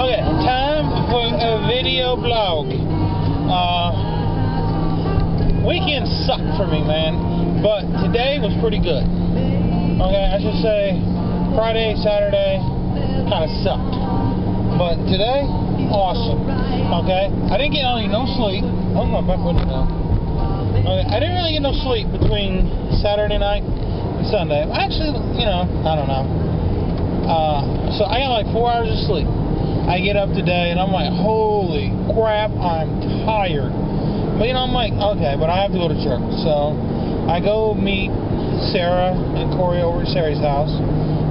Okay, time for a video blog. Weekend sucked for me, man, but today was pretty good. Okay, I should say Friday, Saturday kind of sucked, but today, awesome. Okay, I didn't get no sleep. Oh, my back window now. Okay, I didn't really get no sleep between Saturday night and Sunday. Actually, I don't know. So I got like 4 hours of sleep. I get up today and I'm like, holy crap, I'm tired. But I'm like, okay, but I have to go to church. So I go meet Sarah and Corey over at Sarah's house.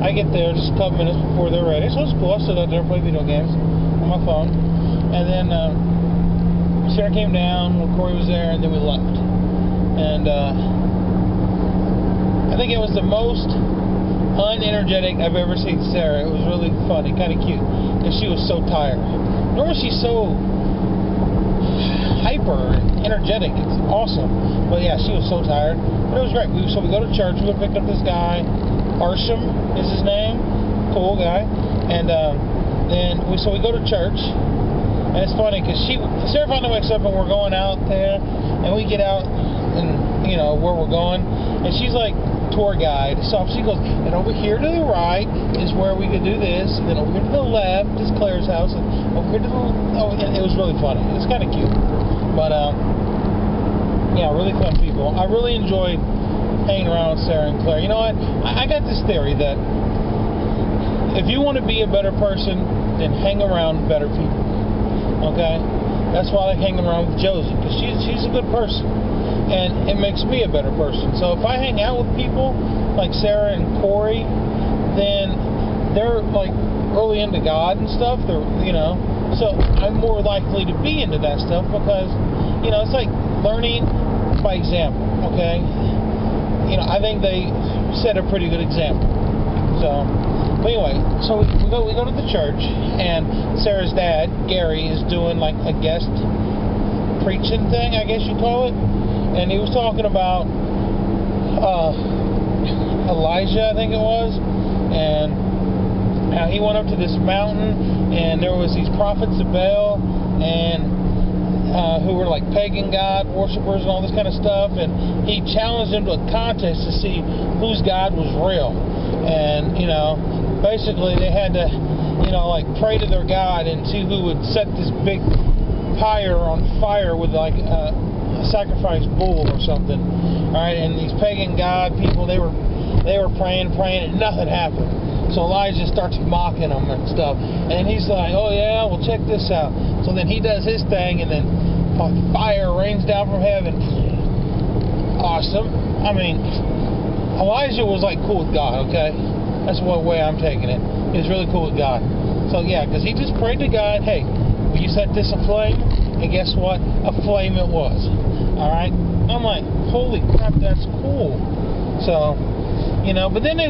I get there just a couple minutes before they're ready. So it's cool. I stood out there and played video games on my phone. And then Sarah came down when Corey was there, and then we left. And I think it was the most unenergetic I've ever seen Sarah. It was really funny, kind of cute, because she was so tired. Normally she's so hyper energetic. It's awesome. But yeah, she was so tired. But it was great. So we go to church. We picked up this guy. Arsham is his name. Cool guy. And then we go to church. And it's funny because Sarah finally wakes up and we're going out there. And we get out and where we're going. And she's like tour guide. So she goes, and over here to the right is where we could do this. And then over here to the left is Claire's house. And over here to and it was really funny. It was kind of cute. But, yeah, really fun people. I really enjoyed hanging around with Sarah and Claire. You know what? I got this theory that if you want to be a better person, then hang around better people. Okay? That's why I like hanging around with Josie, because she's a good person. And it makes me a better person. So if I hang out with people like Sarah and Corey, then they're like really into God and stuff. They're, so I'm more likely to be into that stuff because, it's like learning by example, okay? I think they set a pretty good example. So, but anyway, so we go to the church, and Sarah's dad, Gary, is doing like a guest preaching thing, I guess you call it. And he was talking about Elijah, I think it was, and how he went up to this mountain, and there was these prophets of Baal, and who were like pagan god worshippers and all this kind of stuff, and he challenged them to a contest to see whose God was real. And basically they had to like pray to their God and see who would set this big pyre on fire with like a sacrifice bull or something. Alright, and these pagan god people, they were praying, and nothing happened. So Elijah starts mocking them and stuff. And he's like, oh yeah, well check this out. So then he does his thing, and then fire rains down from heaven. Awesome. I mean, Elijah was like cool with God, okay? That's one way I'm taking it. He was really cool with God. So yeah, because he just prayed to God, hey, will you set this aflame? And guess what? A flame it was. Alright? I'm like, holy crap, that's cool. So, but then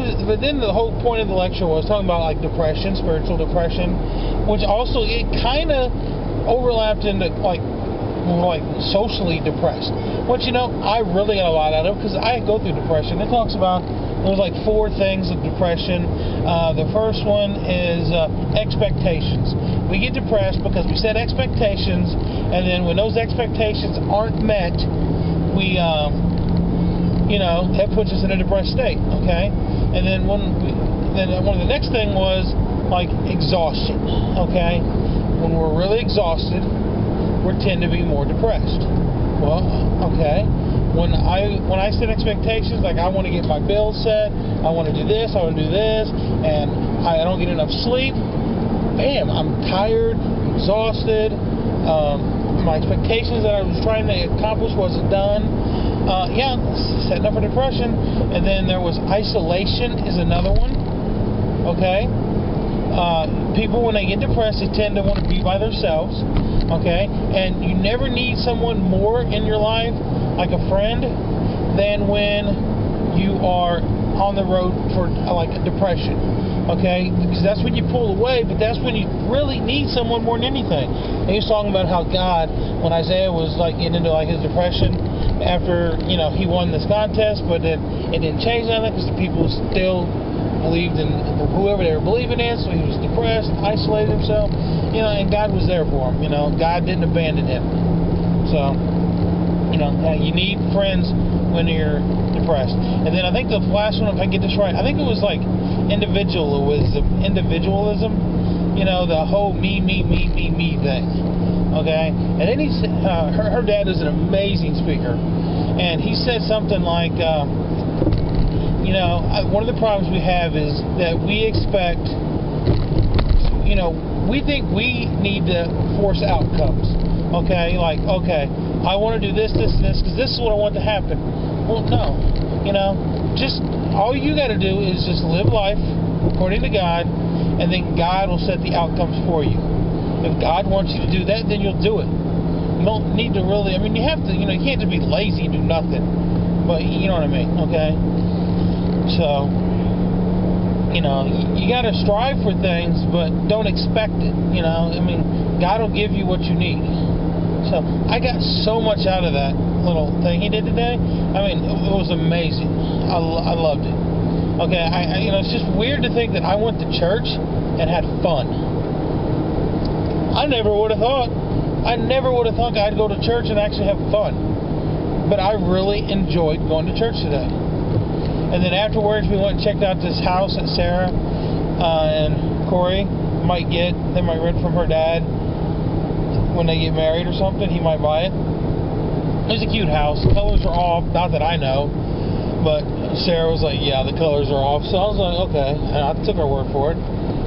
the whole point of the lecture was talking about like depression, spiritual depression, which also it kind of overlapped into like socially depressed, which I really got a lot out of because I go through depression. It talks about there's like 4 things of depression. The first one is expectations. We get depressed because we set expectations, and then when those expectations aren't met, we that puts us in a depressed state, okay? And then one of the next thing was like exhaustion, okay? When we're really exhausted, we tend to be more depressed. Well, okay. When I set expectations, like I want to get my bills set, I want to do this, I want to do this, and I don't get enough sleep, bam, I'm tired, exhausted, my expectations that I was trying to accomplish wasn't done. Setting up for depression. And then there was isolation is another one. Okay? People, when they get depressed, they tend to want to be by themselves. Okay? And you never need someone more in your life, like a friend, than when you are on the road for like a depression. Okay? Because that's when you pull away, but that's when you really need someone more than anything. And he was talking about how God, when Isaiah was like getting into like his depression after, he won this contest, but then it didn't change nothing because the people still believed in whoever they were believing in, so he was depressed and isolated himself. and God was there for him. God didn't abandon him. So, you need friends when you're depressed. And then I think the last one, if I get this right, I think it was like individualism. The whole me thing. Okay? And then her dad is an amazing speaker. And he said something like, one of the problems we have is that we expect, we think we need to force outcomes. Okay? Like, okay, I want to do this, this, and this, because this is what I want to happen. Well, no. Just all you got to do is just live life according to God, and then God will set the outcomes for you. If God wants you to do that, then you'll do it. You don't need to really, you have to, you can't just be lazy and do nothing. But you know what I mean, okay? So, you got to strive for things, but don't expect it. God will give you what you need. So, I got so much out of that little thing he did today. It was amazing. I loved it. Okay, it's just weird to think that I went to church and had fun. I never would have thought I'd go to church and actually have fun. But I really enjoyed going to church today. And then afterwards, we went and checked out this house that Sarah and Corey might get. They might rent from her dad when they get married or something. He might buy it. It was a cute house. The colors are off. Not that I know. But Sarah was like, yeah, the colors are off. So I was like, okay. And I took her word for it.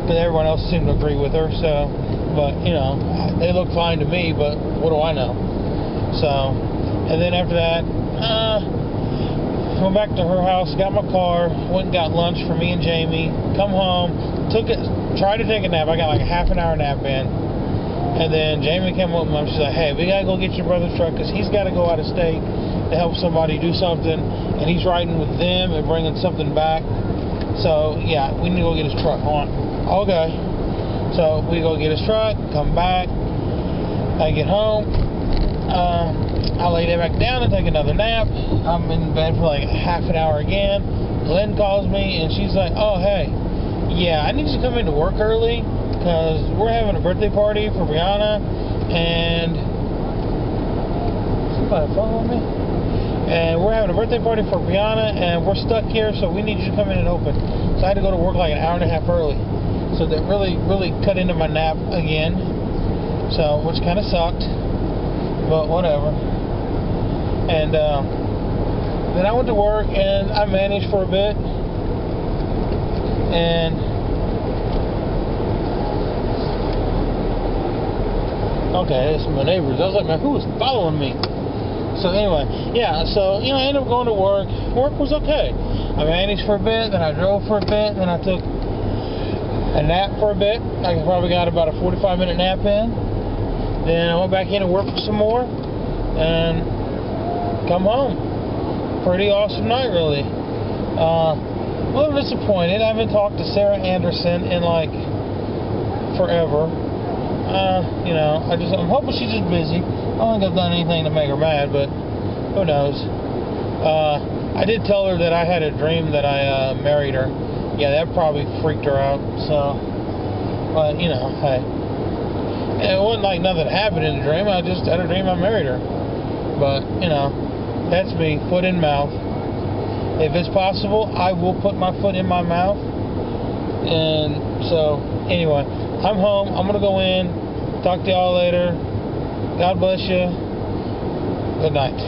But everyone else seemed to agree with her. So, but, they look fine to me. But what do I know? So, and then after that, went back to her house, got my car, went and got lunch for me and Jamie, come home, tried to take a nap. I got like a half an hour nap in. And then Jamie came up and she's like, hey, we got to go get your brother's truck because he's got to go out of state to help somebody do something. And he's riding with them and bringing something back. So, yeah, we need to go get his truck. Okay. So, we go get his truck, come back. I get home. I lay there back down and take another nap. I'm in bed for like half an hour again. Lynn calls me and she's like, oh, hey, yeah, I need you to come into work early because we're having a birthday party for Brianna and somebody following me? And we're having a birthday party for Brianna and we're stuck here, so we need you to come in and open. So I had to go to work like an hour and a half early. So that really cut into my nap again. So, which kind of sucked. But whatever. And then I went to work and I managed for a bit. And okay, it's my neighbors. I was like, man, who was following me? So anyway, yeah, so I ended up going to work. Work was okay. I managed for a bit, then I drove for a bit, then I took a nap for a bit. I probably got about a 45-minute nap in. Then I went back in and worked some more and come home. Pretty awesome night, really. A little disappointed. I haven't talked to Sarah Anderson in like forever. I'm hoping she's just busy. I don't think I've done anything to make her mad, but who knows. I did tell her that I had a dream that I married her. Yeah, that probably freaked her out. So, but hey. It wasn't like nothing happened in the dream. I just had a dream I married her. But, that's me, foot in mouth. If it's possible, I will put my foot in my mouth. And so, anyway, I'm home. I'm going to go in. Talk to y'all later. God bless you. Good night.